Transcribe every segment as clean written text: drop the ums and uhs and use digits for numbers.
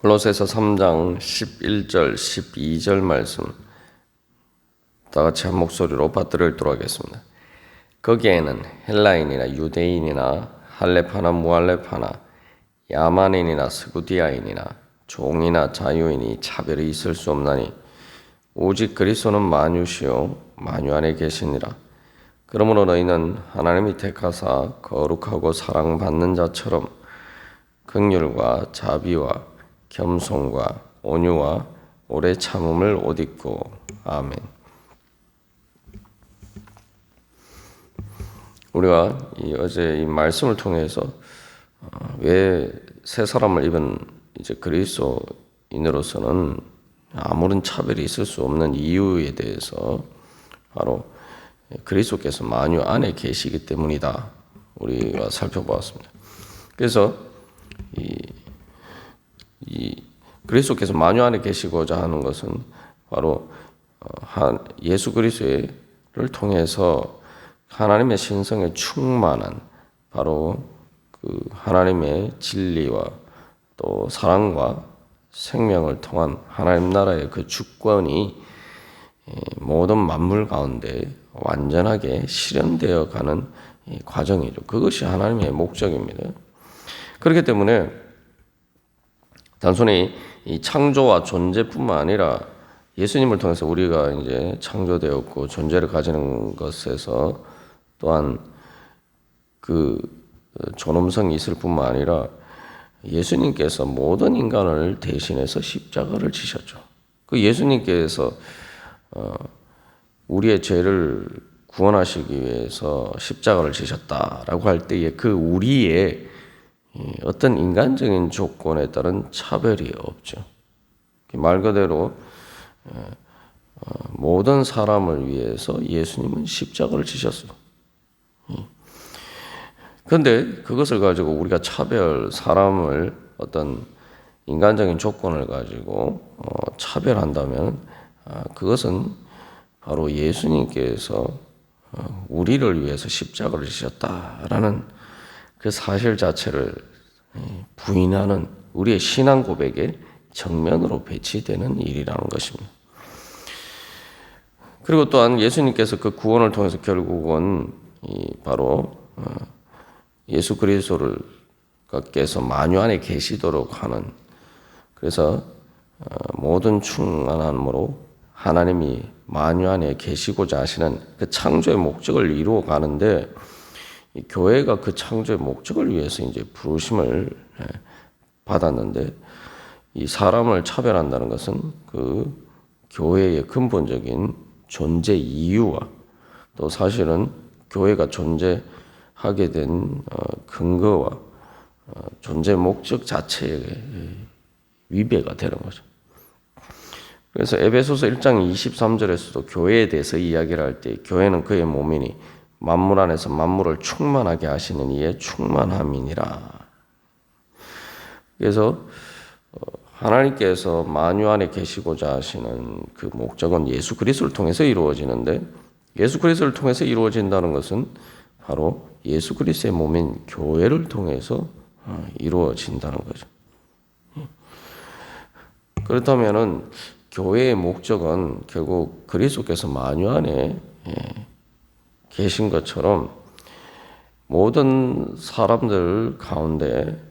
골로새서 3장 11절 12절 말씀 다 같이 한 목소리로 받들어 읽도록 하겠습니다. 거기에는 헬라인이나 유대인이나 할렙하나 무할렙하나 야만인이나 스구디아인이나 종이나 자유인이 차별이 있을 수 없나니 오직 그리스도는 만유시요 만유 안에 계시니라. 그러므로 너희는 하나님이 택하사 거룩하고 사랑받는 자처럼 긍휼과 자비와 겸손과 온유와 오래 참음을 옷 입고. 아멘. 우리가 어제 이 말씀을 통해서 왜 새 사람을 입은 이제 그리스도인으로서는 아무런 차별이 있을 수 없는 이유에 대해서 바로 그리스도께서 만유 안에 계시기 때문이다. 우리가 살펴보았습니다. 그래서 그리스도께서 만유 안에 계시고자 하는 것은 바로 예수 그리스도를 통해서 하나님의 신성에 충만한 바로 그 하나님의 진리와 또 사랑과 생명을 통한 하나님 나라의 그 주권이 모든 만물 가운데 완전하게 실현되어 가는 과정이죠. 그것이 하나님의 목적입니다. 그렇기 때문에 단순히 이 창조와 존재뿐만 아니라 예수님을 통해서 우리가 이제 창조되었고 존재를 가지는 것에서 또한 그 존엄성이 있을 뿐만 아니라 예수님께서 모든 인간을 대신해서 십자가를 지셨죠. 그 예수님께서 우리의 죄를 구원하시기 위해서 십자가를 지셨다라고 할 때에 그 우리의 어떤 인간적인 조건에 따른 차별이 없죠. 말 그대로 모든 사람을 위해서 예수님은 십자가를 지셨어요. 그런데 그것을 가지고 우리가 사람을 어떤 인간적인 조건을 가지고 차별한다면 그것은 바로 예수님께서 우리를 위해서 십자가를 지셨다라는 그 사실 자체를 부인하는 우리의 신앙 고백의 정면으로 배치되는 일이라는 것입니다. 그리고 또한 예수님께서 그 구원을 통해서 결국은 바로 예수 그리스도께서 만유 안에 계시도록 하는, 그래서 모든 충만함으로 하나님이 만유 안에 계시고자 하시는 그 창조의 목적을 이루어 가는데, 이 교회가 그 창조의 목적을 위해서 이제 부르심을 받았는데, 이 사람을 차별한다는 것은 그 교회의 근본적인 존재 이유와 또 사실은 교회가 존재하게 된 근거와 존재 목적 자체의 위배가 되는 거죠. 그래서 에베소서 1장 23절에서도 교회에 대해서 이야기를 할 때 교회는 그의 몸이니 만물 안에서 만물을 충만하게 하시는 이의 충만함이니라. 그래서 하나님께서 만유 안에 계시고자 하시는 그 목적은 예수 그리스도를 통해서 이루어지는데, 예수 그리스도를 통해서 이루어진다는 것은 바로 예수 그리스도의 몸인 교회를 통해서 이루어진다는 거죠. 그렇다면은 교회의 목적은 결국 그리스도께서 만유 안에 계신 것처럼 모든 사람들 가운데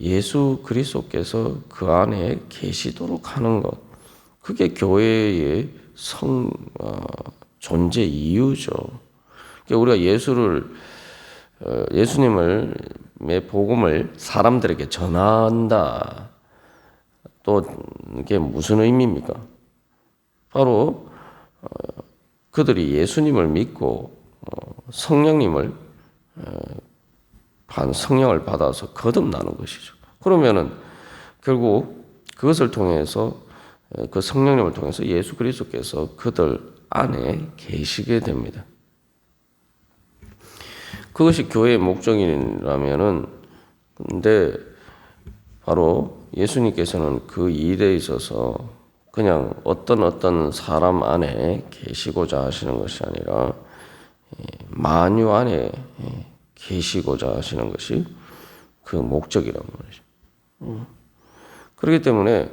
예수 그리스도께서 그 안에 계시도록 하는 것, 그게 교회의 존재 이유죠. 그러니까 우리가 예수님의 복음을 사람들에게 전한다. 또 이게 무슨 의미입니까? 바로 그들이 예수님을 믿고 성령을 받아서 거듭나는 것이죠. 그러면은 결국 그것을 통해서 그 성령님을 통해서 예수 그리스도께서 그들 안에 계시게 됩니다. 그것이 교회의 목적이라면은, 근데 바로 예수님께서는 그 일에 있어서 그냥 어떤 사람 안에 계시고자 하시는 것이 아니라 만유 안에 계시고자 하시는 것이 그 목적이란 말이죠. 그렇기 때문에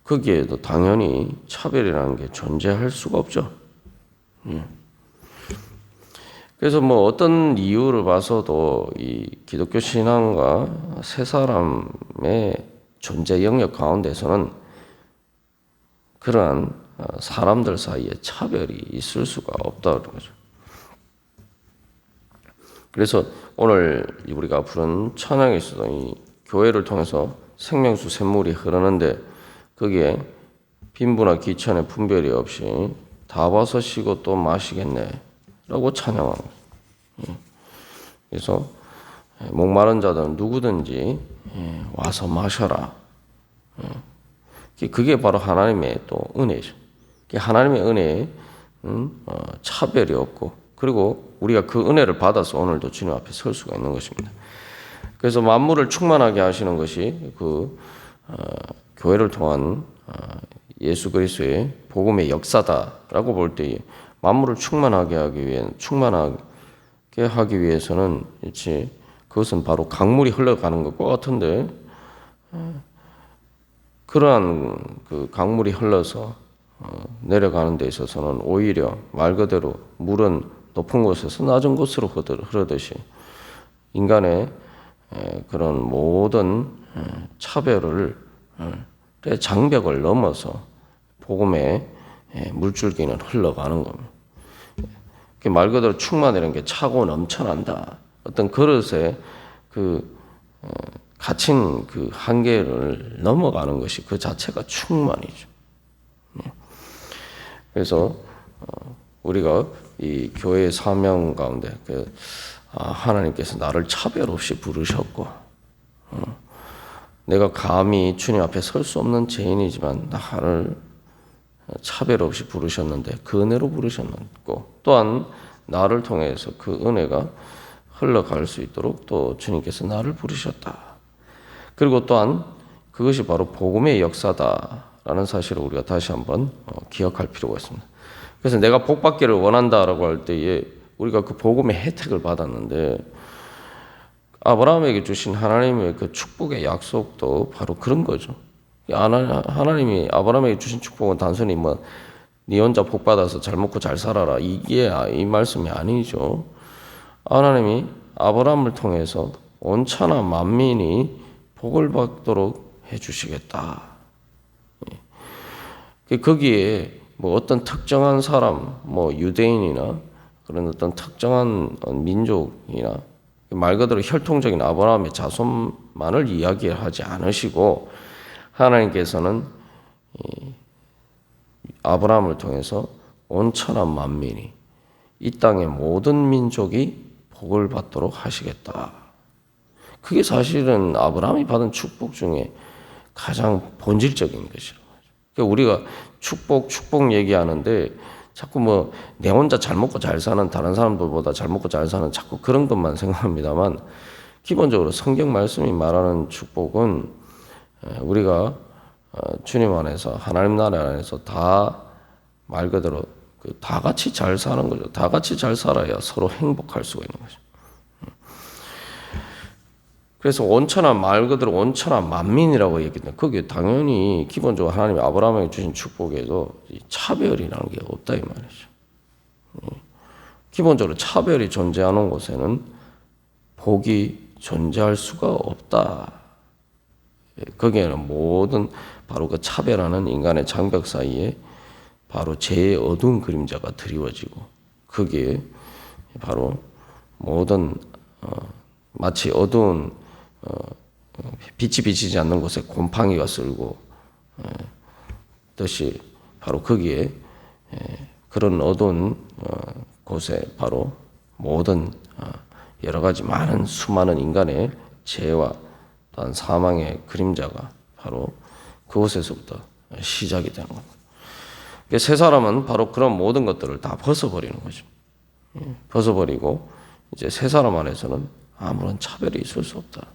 거기에도 당연히 차별이라는 게 존재할 수가 없죠. 그래서 뭐 어떤 이유를 봐서도 이 기독교 신앙과 세 사람의 존재 영역 가운데서는 그러한 사람들 사이에 차별이 있을 수가 없다는 거죠. 그래서 오늘 우리가 부른 찬양에 있어서 이 교회를 통해서 생명수 샘물이 흐르는데 거기에 빈부나 기천의 분별이 없이 다 벗으시고 또 마시겠네 라고 찬양하는 거예요. 그래서 목마른 자들은 누구든지 와서 마셔라. 그게 바로 하나님의 또 은혜죠. 하나님의 은혜에 차별이 없고 그리고 우리가 그 은혜를 받아서 오늘도 주님 앞에 설 수가 있는 것입니다. 그래서 만물을 충만하게 하시는 것이 그 교회를 통한 예수 그리스도의 복음의 역사다라고 볼 때에 만물을 충만하게 하기 위해서는 그것은 바로 강물이 흘러가는 것과 같은데 그러한 그 강물이 흘러서 내려가는 데 있어서는 오히려 말 그대로 물은 높은 곳에서 낮은 곳으로 흐르듯이 인간의 그런 모든 차별을 장벽을 넘어서 복음의 물줄기는 흘러가는 겁니다. 말 그대로 충만이라는 게 차고 넘쳐난다. 어떤 그릇에 갇힌 그 한계를 넘어가는 것이 그 자체가 충만이죠. 그래서 우리가 이 교회의 사명 가운데 하나님께서 나를 차별 없이 부르셨고 내가 감히 주님 앞에 설 수 없는 죄인이지만 나를 차별 없이 부르셨는데 그 은혜로 부르셨고 또한 나를 통해서 그 은혜가 흘러갈 수 있도록 또 주님께서 나를 부르셨다. 그리고 또한 그것이 바로 복음의 역사다라는 사실을 우리가 다시 한번 기억할 필요가 있습니다. 그래서 내가 복받기를 원한다라고 할 때에 우리가 그 복음의 혜택을 받았는데 아브라함에게 주신 하나님의 그 축복의 약속도 바로 그런 거죠. 하나님이 아브라함에게 주신 축복은 단순히 네 혼자 복 받아서 잘 먹고 잘 살아라 이게 이 말씀이 아니죠. 하나님이 아브라함을 통해서 온천하 만민이 복을 받도록 해주시겠다. 거기에 어떤 특정한 사람, 유대인이나 그런 어떤 특정한 민족이나 말 그대로 혈통적인 아브라함의 자손만을 이야기하지 않으시고 하나님께서는 아브라함을 통해서 온천한 만민이 이 땅의 모든 민족이 복을 받도록 하시겠다. 그게 사실은 아브라함이 받은 축복 중에 가장 본질적인 것이라고 하죠. 그러니까 우리가 축복 얘기하는데 자꾸 내 혼자 잘 먹고 잘 사는 다른 사람들보다 잘 먹고 잘 사는 자꾸 그런 것만 생각합니다만 기본적으로 성경 말씀이 말하는 축복은 우리가 주님 안에서 하나님 나라 안에서 다 말 그대로 다 같이 잘 사는 거죠. 다 같이 잘 살아야 서로 행복할 수가 있는 거죠. 그래서 온천한 말 그대로 온천한 만민이라고 얘기했는데 그게 당연히 기본적으로 하나님이 아브라함에게 주신 축복에도 차별이라는 게 없다 이 말이죠. 기본적으로 차별이 존재하는 곳에는 복이 존재할 수가 없다. 거기에는 모든 바로 그 차별하는 인간의 장벽 사이에 바로 죄의 어두운 그림자가 드리워지고 거기에 바로 모든 마치 어두운 빛이 비치지 않는 곳에 곰팡이가 쓸고 듯이 바로 거기에 그런 어두운 곳에 바로 모든 여러 가지 수많은 인간의 죄와 또한 사망의 그림자가 바로 그곳에서부터 시작이 되는 겁니다. 세 사람은 바로 그런 모든 것들을 다 벗어버리는 거죠. 벗어버리고 이제 세 사람 안에서는 아무런 차별이 있을 수 없다.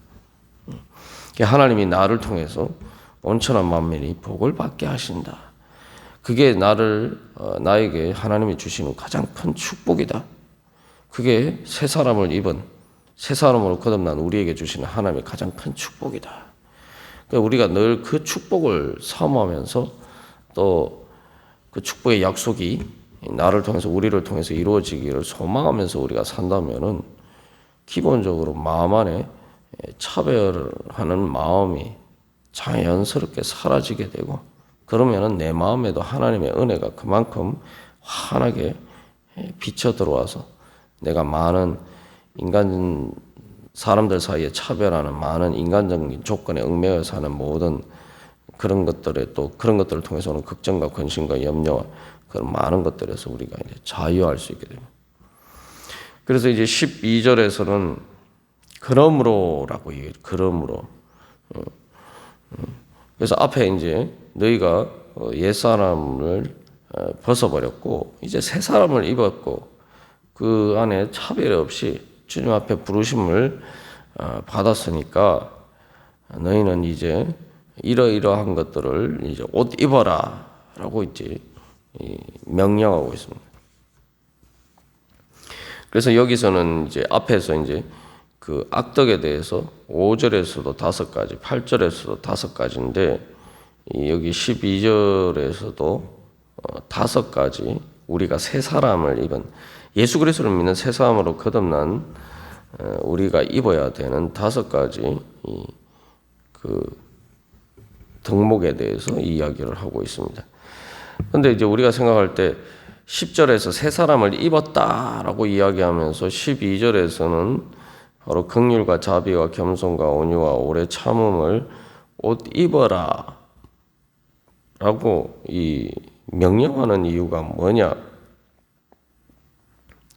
하나님이 나를 통해서 온천한 만민이 복을 받게 하신다. 그게 나에게 하나님이 주시는 가장 큰 축복이다. 그게 새 사람을 입은 새 사람으로 거듭난 우리에게 주시는 하나님의 가장 큰 축복이다. 그러니까 우리가 늘 그 축복을 사모하면서 또 그 축복의 약속이 나를 통해서 우리를 통해서 이루어지기를 소망하면서 우리가 산다면은 기본적으로 마음 안에 차별하는 마음이 자연스럽게 사라지게 되고 그러면은 내 마음에도 하나님의 은혜가 그만큼 환하게 비쳐 들어와서 내가 많은 인간 사람들 사이에 차별하는 많은 인간적인 조건에 얽매여 사는 모든 그런 것들에 또 그런 것들을 통해서 오는 걱정과 근심과 염려와 그런 많은 것들에서 우리가 이제 자유할 수 있게 됩니다. 그래서 이제 12절에서는 그러므로라고 얘기해요. 그러므로. 그래서 앞에 이제 너희가 옛사람을 벗어버렸고 이제 새 사람을 입었고 그 안에 차별 없이 주님 앞에 부르심을 받았으니까 너희는 이제 이러이러한 것들을 이제 옷 입어라라고 이제 명령하고 있습니다. 그래서 여기서는 이제 앞에서 이제 그 악덕에 대해서 5절에서도 5가지, 8절에서도 5가지인데 여기 12절에서도 5가지 우리가 새 사람을 입은 예수 그리스도를 믿는 새 사람으로 거듭난 우리가 입어야 되는 5가지 그 덕목에 대해서 이야기를 하고 있습니다. 그런데 이제 우리가 생각할 때 10절에서 새 사람을 입었다라고 이야기하면서 12절에서는 바로 긍휼과 자비와 겸손과 온유와 오래 참음을 옷 입어라 라고 이 명령하는 이유가 뭐냐?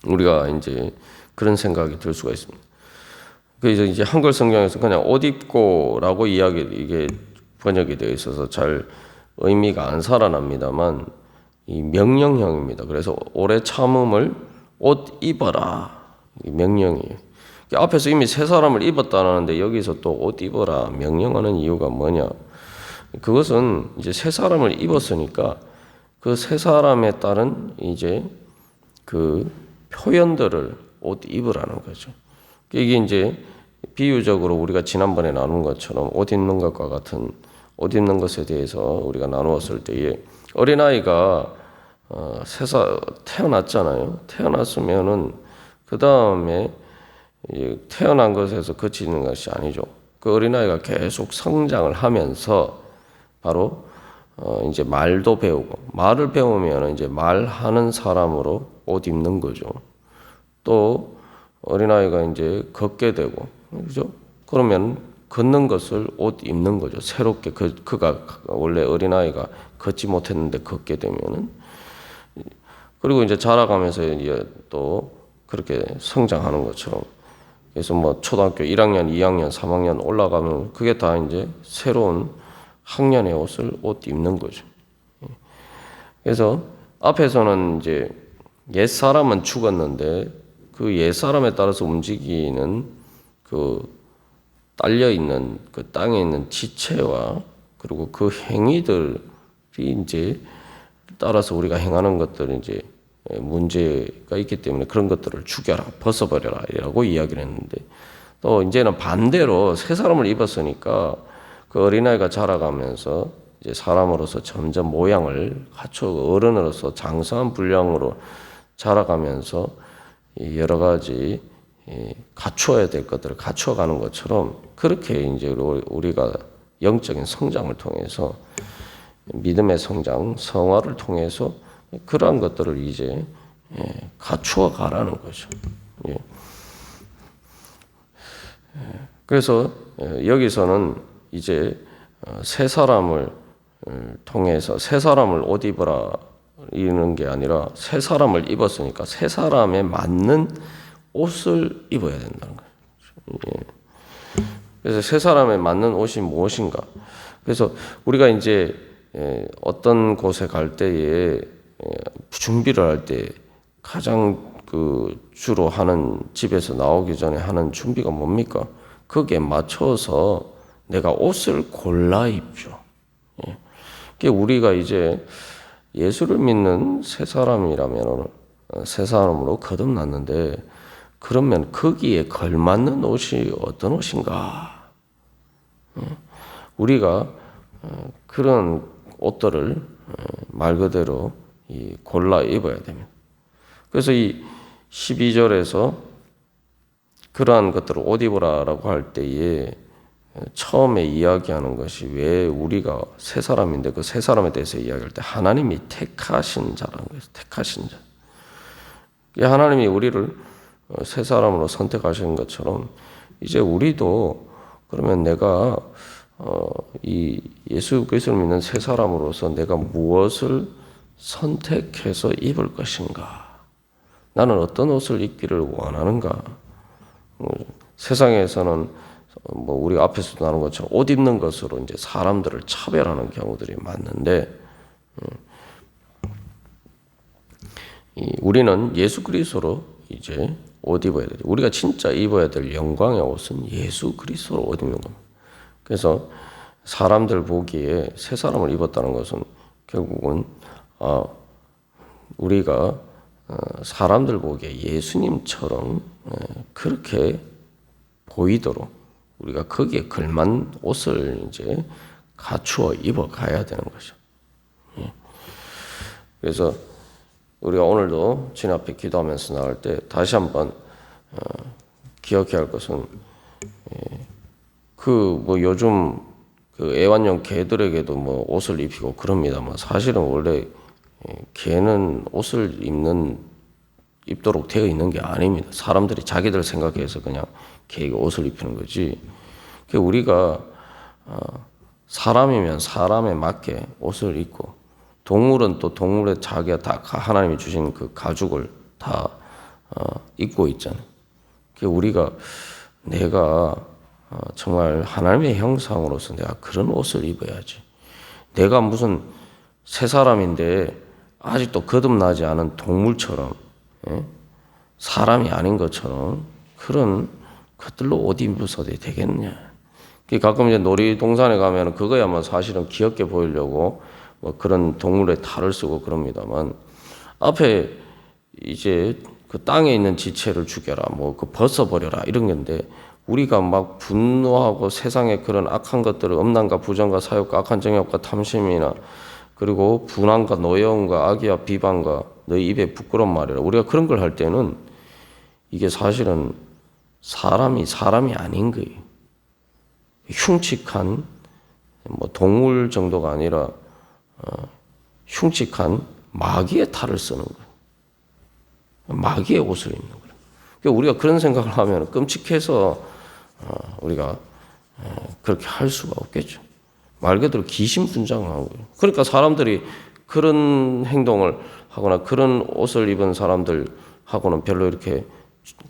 우리가 이제 그런 생각이 들 수가 있습니다. 그래서 이제 한글 성경에서 그냥 옷 입고라고 이게 번역이 되어 있어서 잘 의미가 안 살아납니다만 이 명령형입니다. 그래서 오래 참음을 옷 입어라 이 명령이에요. 앞에서 이미 새 사람을 입었다는데 여기서 또 옷 입어라 명령하는 이유가 뭐냐? 그것은 이제 새 사람을 입었으니까 그 새 사람에 따른 이제 그 표현들을 옷 입으라는 거죠. 이게 이제 비유적으로 우리가 지난번에 나눈 것처럼 옷 입는 것과 같은 옷 입는 것에 대해서 우리가 나누었을 때에 어린아이가 태어났잖아요. 태어났으면은 그 다음에 태어난 것에서 그치는 것이 아니죠. 그 어린아이가 계속 성장을 하면서 바로 이제 말도 배우고 말을 배우면 이제 말하는 사람으로 옷 입는 거죠. 또 어린아이가 이제 걷게 되고 그죠? 그러면 걷는 것을 옷 입는 거죠. 새롭게 그가 원래 어린아이가 걷지 못했는데 걷게 되면은 그리고 이제 자라가면서 이제 또 그렇게 성장하는 것처럼 그래서 뭐 초등학교 1학년, 2학년, 3학년 올라가면 그게 다 이제 새로운 학년의 옷 입는 거죠. 그래서 앞에서는 이제 옛 사람은 죽었는데 그 옛 사람에 따라서 움직이는 그 딸려 있는 그 땅에 있는 지체와 그리고 그 행위들이 이제 따라서 우리가 행하는 것들은 이제 문제가 있기 때문에 그런 것들을 죽여라, 벗어버려라라고 이야기를 했는데 또 이제는 반대로 새 사람을 입었으니까 그 어린아이가 자라가면서 이제 사람으로서 점점 모양을 갖춰 어른으로서 장성한 분량으로 자라가면서 여러 가지 갖춰야 될 것들을 갖춰가는 것처럼 그렇게 이제 우리가 영적인 성장을 통해서 믿음의 성장, 성화를 통해서 그러한 것들을 이제 갖추어 가라는 거죠. 그래서 여기서는 이제 새 사람을 통해서 새 사람을 옷 입으라 이는 게 아니라 새 사람을 입었으니까 새 사람에 맞는 옷을 입어야 된다는 거예요. 그래서 새 사람에 맞는 옷이 무엇인가? 그래서 우리가 이제 어떤 곳에 갈 때에 준비를 할 때 가장 그 주로 하는 집에서 나오기 전에 하는 준비가 뭡니까? 거기에 맞춰서 내가 옷을 골라 입죠. 우리가 이제 예수를 믿는 새 사람이라면 새 사람으로 거듭났는데 그러면 거기에 걸맞는 옷이 어떤 옷인가? 우리가 그런 옷들을 말 그대로 골라 입어야 됩니다. 그래서 이 12절에서 그러한 것들을 옷 입으라라고 할 때에 처음에 이야기하는 것이 왜 우리가 새 사람인데 그 새 사람에 대해서 이야기할 때 하나님이 택하신 자라는 거예요. 택하신 자. 하나님이 우리를 새 사람으로 선택하신 것처럼 이제 우리도 그러면 내가 이 예수 그리스도를 믿는 새 사람으로서 내가 무엇을 선택해서 입을 것인가? 나는 어떤 옷을 입기를 원하는가? 세상에서는 뭐 우리 앞에서도 나눈 것처럼 옷 입는 것으로 이제 사람들을 차별하는 경우들이 많은데 우리는 예수 그리스도로 이제 옷 입어야 돼요. 우리가 진짜 입어야 될 영광의 옷은 예수 그리스도로 옷 입는 겁니다. 그래서 사람들 보기에 새 사람을 입었다는 것은 결국은 우리가 사람들 보기에 예수님처럼 그렇게 보이도록 우리가 거기에 걸맞는 옷을 이제 갖추어 입어 가야 되는 거죠. 그래서 우리가 오늘도 주님 앞에 기도하면서 나갈 때 다시 한번 기억해야 할 것은 그 뭐 요즘 그 애완용 개들에게도 뭐 옷을 입히고 그럽니다만 사실은 원래 개는 옷을 입도록 되어 있는 게 아닙니다. 사람들이 자기들 생각해서 그냥 개에게 옷을 입히는 거지. 우리가 사람이면 사람에 맞게 옷을 입고 동물은 또 동물의 자기가 다 하나님이 주신 그 가죽을 다 입고 있잖아요. 우리가 내가 정말 하나님의 형상으로서 내가 그런 옷을 입어야지. 내가 무슨 새 사람인데 아직도 거듭나지 않은 동물처럼 사람이 아닌 것처럼 그런 것들로 옷 입어서도 되겠냐. 가끔 이제 놀이동산에 가면 그거야만 사실은 귀엽게 보이려고 뭐 그런 동물의 탈을 쓰고 그럽니다만 앞에 이제 그 땅에 있는 지체를 죽여라, 뭐 그 벗어버려라 이런 건데 우리가 막 분노하고 세상에 그런 악한 것들을 음란과 부정과 사욕과 악한 정욕과 탐심이나 그리고 분한과 노여움과 악의와 비방과 너희 입에 부끄러운 말이라 우리가 그런 걸 할 때는 이게 사실은 사람이 아닌 거예요. 흉측한 뭐 동물 정도가 아니라 흉측한 마귀의 탈을 쓰는 거예요. 마귀의 옷을 입는 거예요. 그러니까 우리가 그런 생각을 하면 끔찍해서 우리가 그렇게 할 수가 없겠죠. 말 그대로 기신분장하고 그러니까 사람들이 그런 행동을 하거나 그런 옷을 입은 사람들하고는 별로 이렇게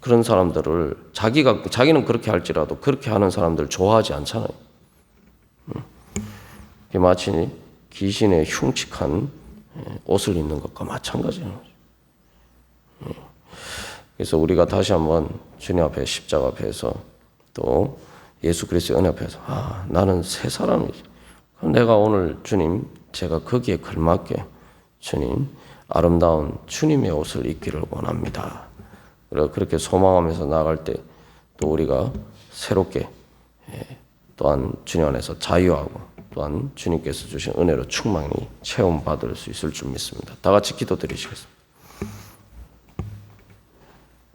그런 사람들을 자기는 그렇게 할지라도 그렇게 하는 사람들 좋아하지 않잖아요. 마치 귀신의 흉측한 옷을 입는 것과 마찬가지예요. 그래서 우리가 다시 한번 주님 앞에 십자가 앞에서 또 예수 그리스도의 은혜 앞에서 나는 새 사람이지. 그럼 내가 오늘 주님 제가 거기에 걸맞게 주님 아름다운 주님의 옷을 입기를 원합니다. 그리고 그렇게 소망하면서 나아갈 때 또 우리가 새롭게 또한 주님 안에서 자유하고 또한 주님께서 주신 은혜로 충만히 체험받을 수 있을 줄 믿습니다. 다 같이 기도드리시겠습니다.